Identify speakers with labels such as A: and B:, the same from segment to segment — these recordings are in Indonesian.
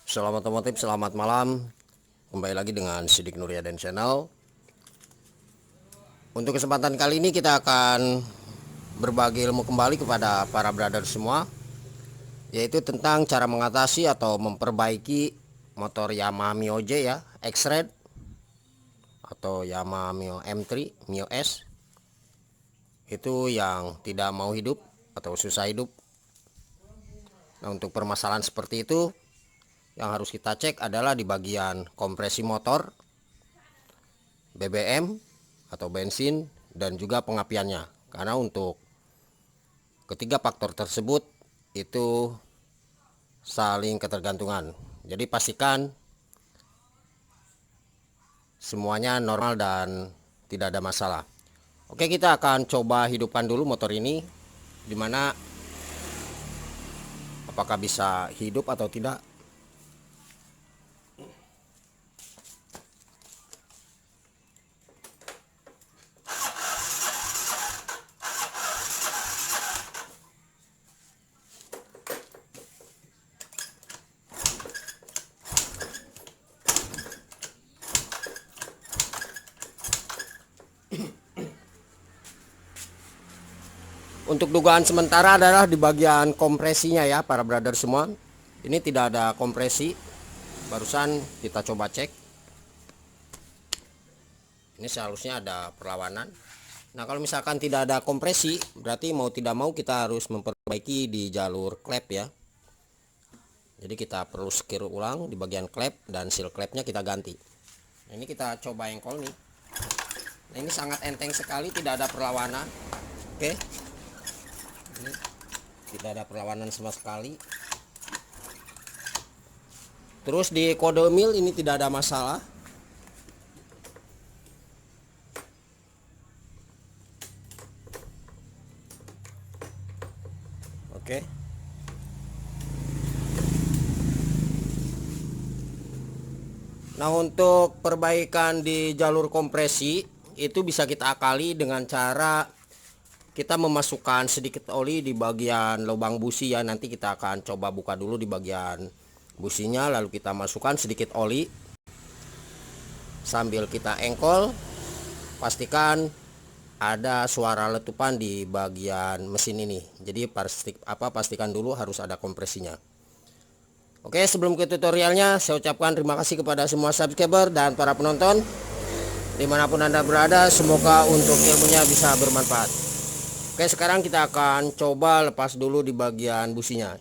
A: Selamat otomotif, selamat malam. Kembali lagi dengan Sidik Nuryaden Channel. Untuk kesempatan kali ini kita akan berbagi ilmu kembali kepada para brother semua, yaitu tentang cara mengatasi atau memperbaiki motor Yamaha Mio J ya, X-Red atau Yamaha Mio M3, Mio S. Itu yang tidak mau hidup atau susah hidup. Nah, untuk permasalahan seperti itu, yang harus kita cek adalah di bagian kompresi motor, BBM atau bensin, dan juga pengapiannya. Karena untuk ketiga faktor tersebut itu saling ketergantungan. Jadi pastikan semuanya normal dan tidak ada masalah. Oke, kita akan coba hidupkan dulu motor ini, dimana apakah bisa hidup atau tidak. Untuk dugaan sementara adalah di bagian kompresinya ya para brother semua. Ini tidak ada kompresi. Barusan kita coba cek. Ini seharusnya ada perlawanan. Nah, kalau misalkan tidak ada kompresi, berarti mau tidak mau kita harus memperbaiki di jalur klep ya. Jadi kita perlu sekir ulang di bagian klep dan seal klepnya kita ganti. Nah, ini kita coba engkol nih. Nah, ini sangat enteng sekali, tidak ada perlawanan. Oke. Ini tidak ada perlawanan sama sekali. Terus di kode mil ini tidak ada masalah. Oke. Nah, untuk perbaikan di jalur kompresi itu bisa kita akali dengan cara kita memasukkan sedikit oli di bagian lubang busi ya. Nanti kita akan coba buka dulu di bagian businya, lalu kita masukkan sedikit oli sambil kita engkol. Pastikan ada suara letupan di bagian mesin ini. Jadi pastikan dulu harus ada kompresinya. Oke, sebelum ke tutorialnya, saya ucapkan terima kasih kepada semua subscriber dan para penonton dimanapun Anda berada. Semoga untuk ilmunya bisa bermanfaat. Oke, sekarang kita akan coba lepas dulu di bagian businya.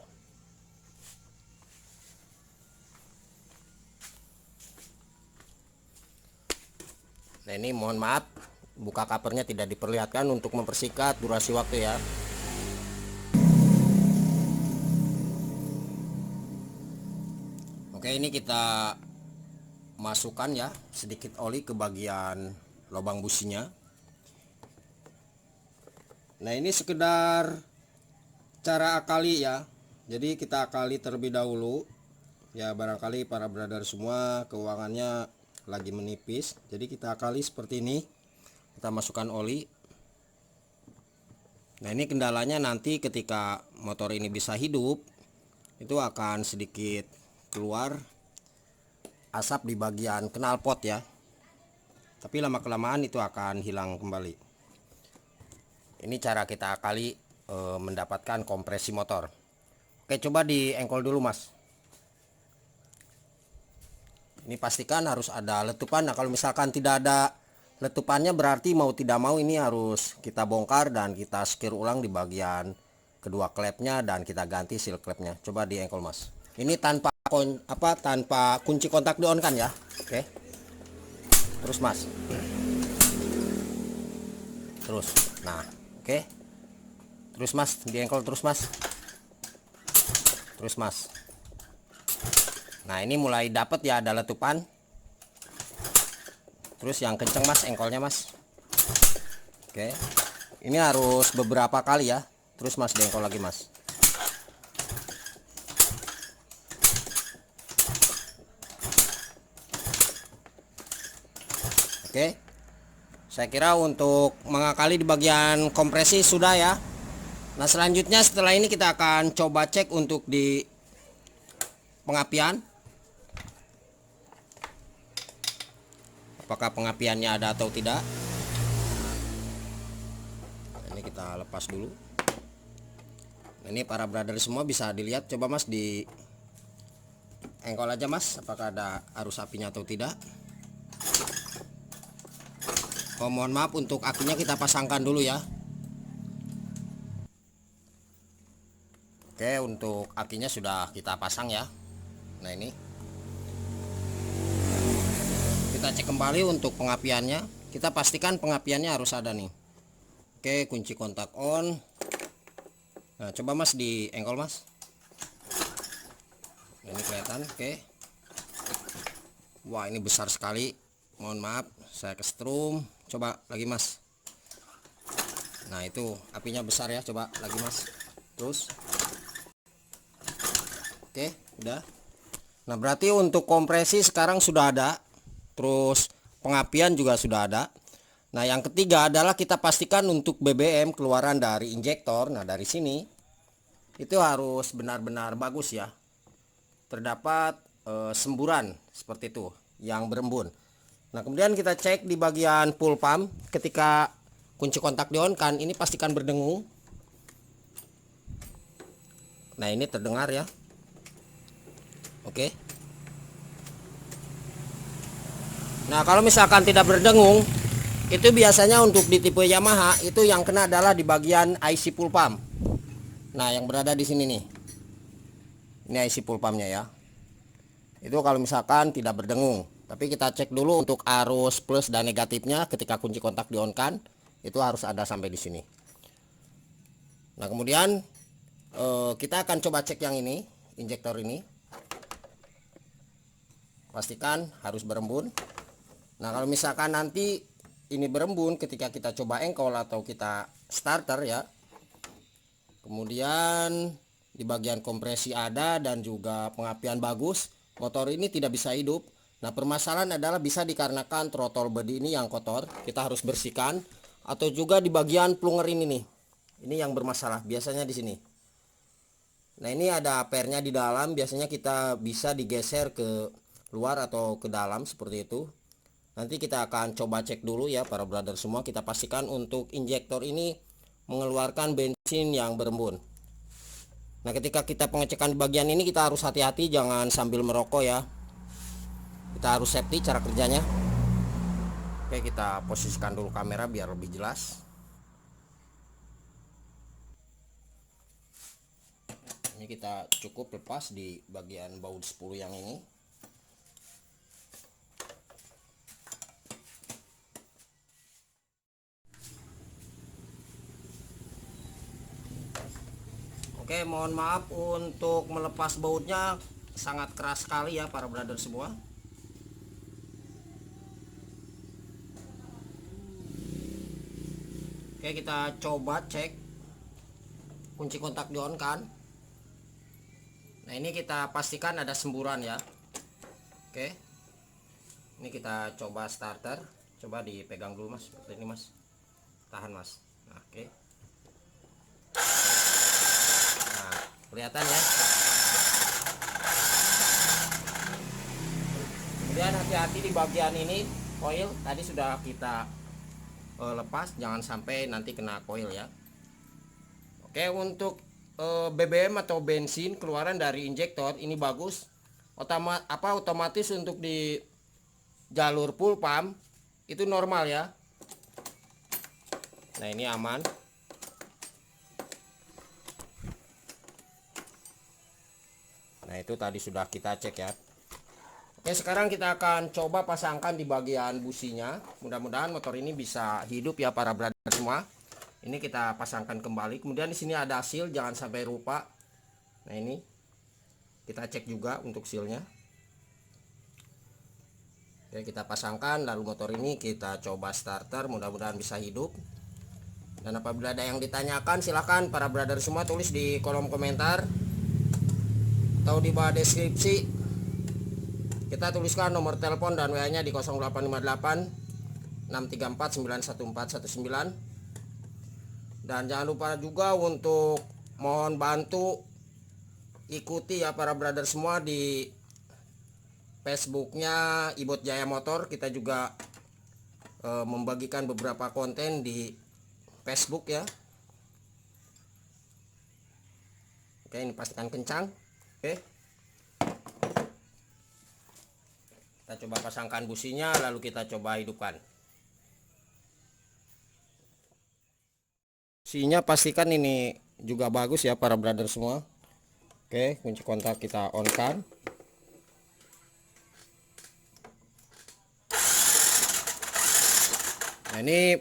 A: Nah, ini mohon maaf, buka covernya tidak diperlihatkan untuk mempersingkat durasi waktu ya. Oke, ini kita masukkan ya sedikit oli ke bagian lubang businya. Nah, ini sekedar cara akali ya. Jadi kita akali terlebih dahulu. Ya, barangkali para brother semua keuangannya lagi menipis. Jadi kita akali seperti ini. Kita masukkan oli. Nah, ini kendalanya nanti ketika motor ini bisa hidup, itu akan sedikit keluar asap di bagian knalpot ya. Tapi lama kelamaan itu akan hilang kembali. Ini cara kita akali mendapatkan kompresi motor. Oke, coba di engkol dulu mas. Ini pastikan harus ada letupan. Nah, kalau misalkan tidak ada letupannya berarti mau tidak mau ini harus kita bongkar dan kita sekir ulang di bagian kedua klepnya dan kita ganti seal klepnya. Coba di engkol mas. Ini tanpa tanpa kunci kontak di on kan ya. Oke. Terus mas. Terus. Nah, oke. Terus mas, di engkol terus mas. Terus mas. Nah, ini mulai dapat ya, ada letupan. Terus yang kenceng mas engkolnya mas. Oke. Ini harus beberapa kali ya. Terus mas, di engkol lagi mas. Oke. Saya kira untuk mengakali di bagian kompresi sudah ya. Nah, selanjutnya setelah ini kita akan coba cek untuk di pengapian. apakah pengapiannya ada atau tidak. Ini kita lepas dulu. Ini para brother semua bisa dilihat, coba Mas di engkol aja Mas, apakah ada arus apinya atau tidak. Oh, mohon maaf, untuk akinya kita pasangkan dulu ya. Oke, untuk akinya sudah kita pasang ya. Nah, ini kita cek kembali untuk pengapiannya. Kita pastikan pengapiannya harus ada nih. Oke, kunci kontak on. Nah, coba Mas di engkol Mas. Ini kelihatan. Oke. Wah, ini besar sekali. Mohon maaf, saya kesetrum. Coba lagi Mas. Nah, itu apinya besar ya. Coba lagi Mas. Terus. Oke, udah. Nah, berarti untuk kompresi sekarang sudah ada. Terus pengapian juga sudah ada. Nah, yang ketiga adalah kita pastikan untuk BBM keluaran dari injektor. Nah, dari sini itu harus benar-benar bagus ya. Terdapat semburan seperti itu yang berembun. Nah, kemudian kita cek di bagian full pump. Ketika kunci kontak di on kan, ini pastikan berdengung. Nah, ini terdengar ya. Oke. Nah, kalau misalkan tidak berdengung, itu biasanya untuk di tipe Yamaha itu yang kena adalah di bagian IC full pump. Nah, yang berada di sini nih. Ini IC full pumpnya ya. Itu kalau misalkan tidak berdengung. Tapi kita cek dulu untuk arus plus dan negatifnya ketika kunci kontak di on kan, itu harus ada sampai di sini. Nah, kemudian kita akan coba cek yang ini, injektor ini. Pastikan harus berembun. Nah, kalau misalkan nanti ini berembun ketika kita coba engkol atau kita starter ya. Kemudian di bagian kompresi ada dan juga pengapian bagus, motor ini tidak bisa hidup. Nah, permasalahan adalah bisa dikarenakan throttle body ini yang kotor, kita harus bersihkan, atau juga di bagian plunger ini nih. Ini yang bermasalah biasanya di sini. Nah, ini ada pernya di dalam, biasanya kita bisa digeser ke luar atau ke dalam seperti itu. Nanti kita akan coba cek dulu ya para brother semua. Kita pastikan untuk injektor ini mengeluarkan bensin yang berembun. Nah, ketika kita pengecekan di bagian ini kita harus hati-hati, jangan sambil merokok ya. Kita harus safety cara kerjanya. Oke, kita posisikan dulu kamera biar lebih jelas. Ini kita cukup lepas di bagian baut 10 yang ini. Oke, mohon maaf untuk melepas bautnya sangat keras sekali ya para brother semua. Oke, kita coba cek kunci kontak di on kan. Nah, ini kita pastikan ada semburan ya. Oke, ini kita coba starter. Coba dipegang dulu Mas, seperti ini Mas. Tahan Mas. Nah, oke. Nah, kelihatan ya. Kemudian hati-hati di bagian ini koil tadi sudah kita lepas, jangan sampai nanti kena koil ya. Oke, untuk BBM atau bensin keluaran dari injektor ini bagus. Otomatis untuk di jalur full pump itu normal ya. Nah, ini aman. Nah, itu tadi sudah kita cek ya. Oke, sekarang kita akan coba pasangkan di bagian businya. Mudah-mudahan motor ini bisa hidup ya para brother semua. Ini kita pasangkan kembali. Kemudian di sini ada seal, jangan sampai rupa. Nah, ini kita cek juga untuk sealnya. Oke, kita pasangkan lalu motor ini kita coba starter, mudah-mudahan bisa hidup. Dan apabila ada yang ditanyakan silahkan para brother semua tulis di kolom komentar atau di bawah deskripsi. Kita tuliskan nomor telepon dan WA nya di 0858 634 91419. Dan jangan lupa juga untuk mohon bantu ikuti ya para brother semua di Facebooknya Ibot Jaya Motor. Kita juga membagikan beberapa konten di Facebook ya. Oke, ini pastikan kencang. Oke, kita coba pasangkan businya, lalu kita coba hidupkan. Businya pastikan ini juga bagus ya para brother semua. Oke, kunci kontak kita on kan. Nah, ini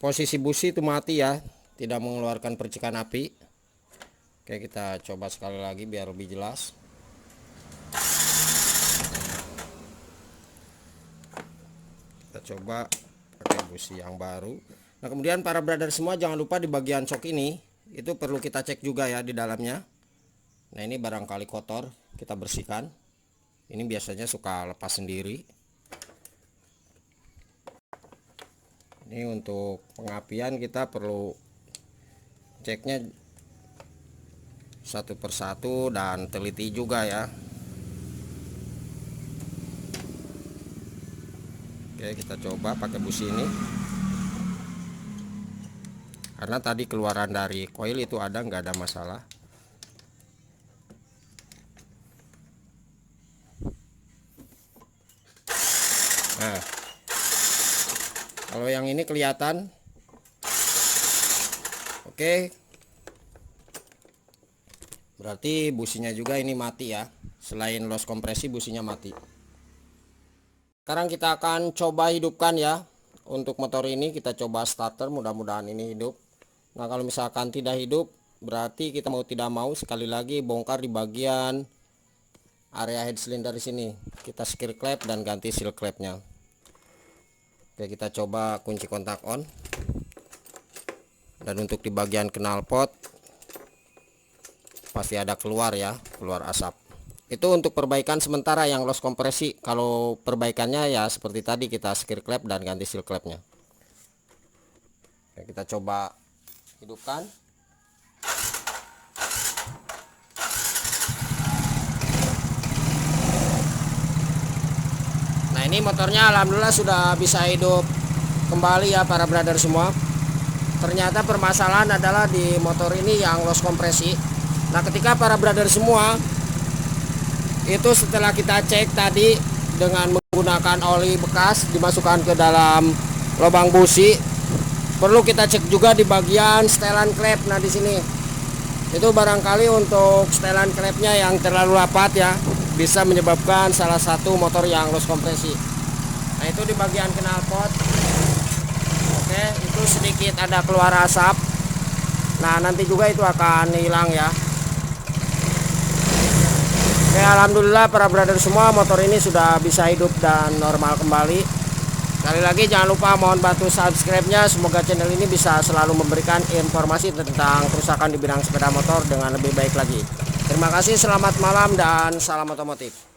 A: posisi busi itu mati ya, tidak mengeluarkan percikan api. Oke, kita coba sekali lagi biar lebih jelas. Kita coba pakai busi yang baru. Nah, kemudian para brother semua jangan lupa di bagian shock ini itu perlu kita cek juga ya di dalamnya. Nah, ini barangkali kotor, kita bersihkan. Ini biasanya suka lepas sendiri. Ini untuk pengapian kita perlu ceknya satu persatu dan teliti juga ya. Oke, kita coba pakai busi ini. Karena tadi keluaran dari koil itu nggak ada masalah. Nah, kalau yang ini kelihatan. Oke, berarti businya juga ini mati ya. Selain los kompresi, businya mati. Sekarang kita akan coba hidupkan ya. Untuk motor ini kita coba starter, mudah-mudahan ini hidup. Nah, kalau misalkan tidak hidup, berarti kita mau tidak mau sekali lagi bongkar di bagian area head cylinder di sini. Kita secure clamp dan ganti seal clampnya. Oke, kita coba kunci kontak on. Dan untuk di bagian knalpot pasti ada keluar ya, keluar asap. Itu untuk perbaikan sementara yang los kompresi. Kalau perbaikannya ya seperti tadi, kita secure clamp dan ganti seal clampnya. Oke, kita coba hidupkan. Nah, ini motornya alhamdulillah sudah bisa hidup kembali ya para brother semua. Ternyata permasalahan adalah di motor ini yang los kompresi. Nah, ketika para brother semua itu setelah kita cek tadi dengan menggunakan oli bekas dimasukkan ke dalam lubang busi, perlu kita cek juga di bagian setelan klep. Nah, di sini itu barangkali untuk setelan klepnya yang terlalu rapat ya, bisa menyebabkan salah satu motor yang los kompresi. Nah, itu di bagian knalpot. Oke, itu sedikit ada keluar asap. Nah, nanti juga itu akan hilang ya. Oke, alhamdulillah para brother semua, motor ini sudah bisa hidup dan normal kembali. Sekali lagi jangan lupa mohon bantu subscribe-nya. Semoga channel ini bisa selalu memberikan informasi tentang kerusakan di bidang sepeda motor dengan lebih baik lagi. Terima kasih, selamat malam dan salam otomotif.